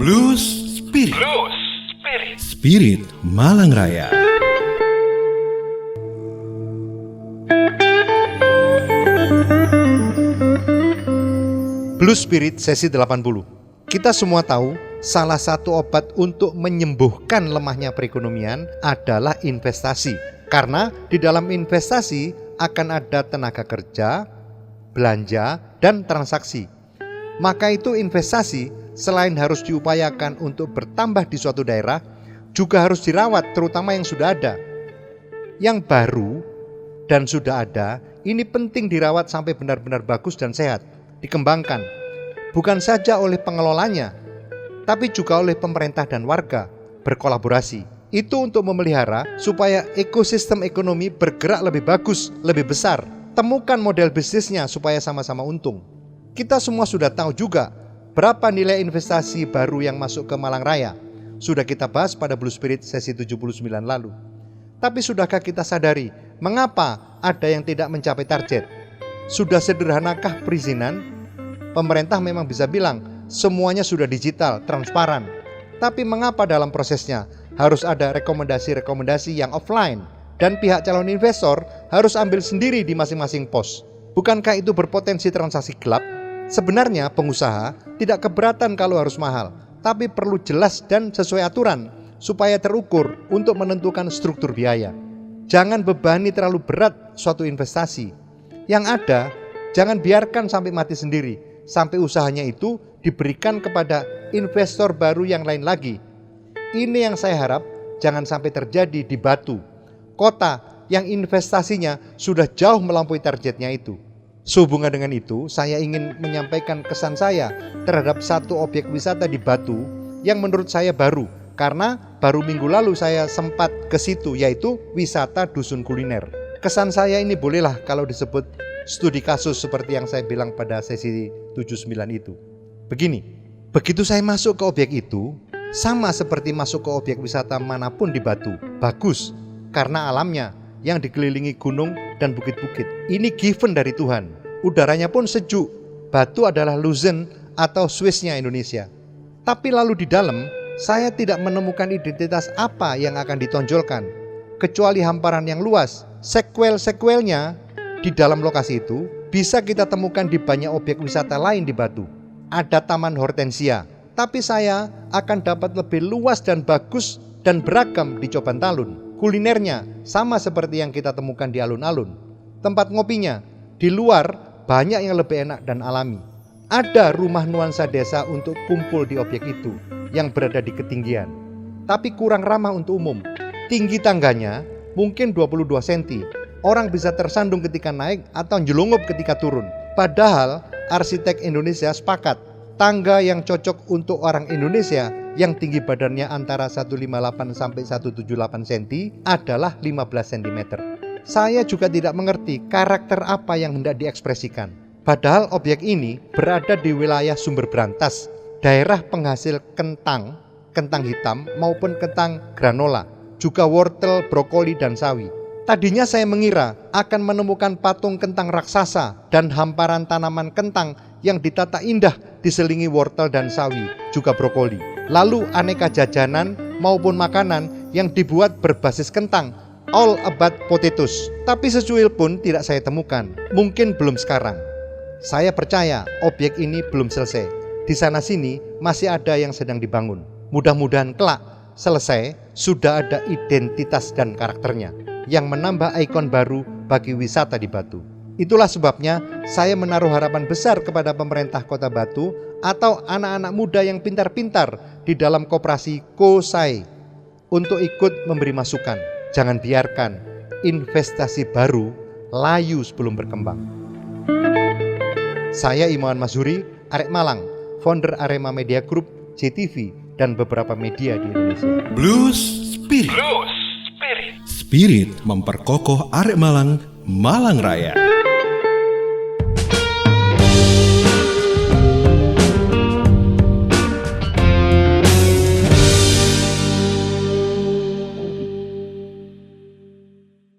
Blues Spirit. Spirit Malang Raya. Blues Spirit sesi 80. Kita semua tahu salah satu obat untuk menyembuhkan lemahnya perekonomian adalah investasi. Karena di dalam investasi akan ada tenaga kerja, belanja, dan transaksi. Maka itu investasi selain harus diupayakan untuk bertambah di suatu daerah, juga harus dirawat, terutama yang sudah ada. Yang baru dan sudah ada, ini penting dirawat sampai benar-benar bagus dan sehat, dikembangkan. Bukan saja oleh pengelolanya, tapi juga oleh pemerintah dan warga berkolaborasi. Itu untuk memelihara supaya ekosistem ekonomi bergerak lebih bagus, lebih besar. Temukan model bisnisnya supaya sama-sama untung. Kita semua sudah tahu juga berapa nilai investasi baru yang masuk ke Malang Raya. Sudah kita bahas pada Blue Spirit sesi 79 lalu. Tapi sudahkah kita sadari mengapa ada yang tidak mencapai target? Sudah sederhanakah perizinan? Pemerintah memang bisa bilang semuanya sudah digital, transparan. Tapi mengapa dalam prosesnya harus ada rekomendasi-rekomendasi yang offline dan pihak calon investor harus ambil sendiri di masing-masing pos? Bukankah itu berpotensi transaksi gelap? Sebenarnya pengusaha tidak keberatan kalau harus mahal, tapi perlu jelas dan sesuai aturan supaya terukur untuk menentukan struktur biaya. Jangan bebani terlalu berat suatu investasi. Yang ada, jangan biarkan sampai mati sendiri, sampai usahanya itu diberikan kepada investor baru yang lain lagi. Ini yang saya harap jangan sampai terjadi di Batu, kota yang investasinya sudah jauh melampaui targetnya itu. Sehubungan dengan itu, saya ingin menyampaikan kesan saya terhadap satu objek wisata di Batu yang menurut saya baru, karena baru minggu lalu saya sempat ke situ, yaitu wisata dusun kuliner. Kesan saya ini bolehlah kalau disebut studi kasus seperti yang saya bilang pada sesi 79 itu. Begini, begitu saya masuk ke objek itu, sama seperti masuk ke objek wisata manapun di Batu. Bagus, karena alamnya yang dikelilingi gunung dan bukit-bukit. Ini given dari Tuhan. Udaranya pun sejuk. Batu adalah Luzern atau Swissnya Indonesia. Tapi lalu di dalam, saya tidak menemukan identitas apa yang akan ditonjolkan, kecuali hamparan yang luas. Sequel-sequelnya di dalam lokasi itu bisa kita temukan di banyak objek wisata lain di Batu. Ada Taman Hortensia, tapi saya akan dapat lebih luas dan bagus dan beragam di Coban Talun. Kulinernya sama seperti yang kita temukan di alun-alun. Tempat ngopinya di luar banyak yang lebih enak dan alami. Ada rumah nuansa desa untuk kumpul di objek itu yang berada di ketinggian, tapi kurang ramah untuk umum. Tinggi tangganya mungkin 22 cm. Orang bisa tersandung ketika naik atau jelungup ketika turun. Padahal arsitek Indonesia sepakat tangga yang cocok untuk orang Indonesia yang tinggi badannya antara 158 sampai 178 cm adalah 15 cm. Saya juga tidak mengerti karakter apa yang hendak diekspresikan. Padahal objek ini berada di wilayah Sumber Brantas, daerah penghasil kentang hitam maupun kentang granola, juga wortel, brokoli, dan sawi. Tadinya saya mengira akan menemukan patung kentang raksasa dan hamparan tanaman kentang yang ditata indah diselingi wortel dan sawi, juga brokoli. Lalu aneka jajanan maupun makanan yang dibuat berbasis kentang, all about potatoes. Tapi secuil pun tidak saya temukan, mungkin belum sekarang. Saya percaya objek ini belum selesai. Di sana-sini masih ada yang sedang dibangun. Mudah-mudahan kelak selesai, sudah ada identitas dan karakternya yang menambah ikon baru bagi wisata di Batu. Itulah sebabnya saya menaruh harapan besar kepada pemerintah Kota Batu atau anak-anak muda yang pintar-pintar di dalam koperasi KOSAI untuk ikut memberi masukan. Jangan biarkan investasi baru layu sebelum berkembang. Saya Imawan Mazhuri, Arek Malang, founder Arema Media Group, JTV, dan beberapa media di Indonesia. Blues Spirit. Spirit memperkokoh Arek Malang, Malang Raya.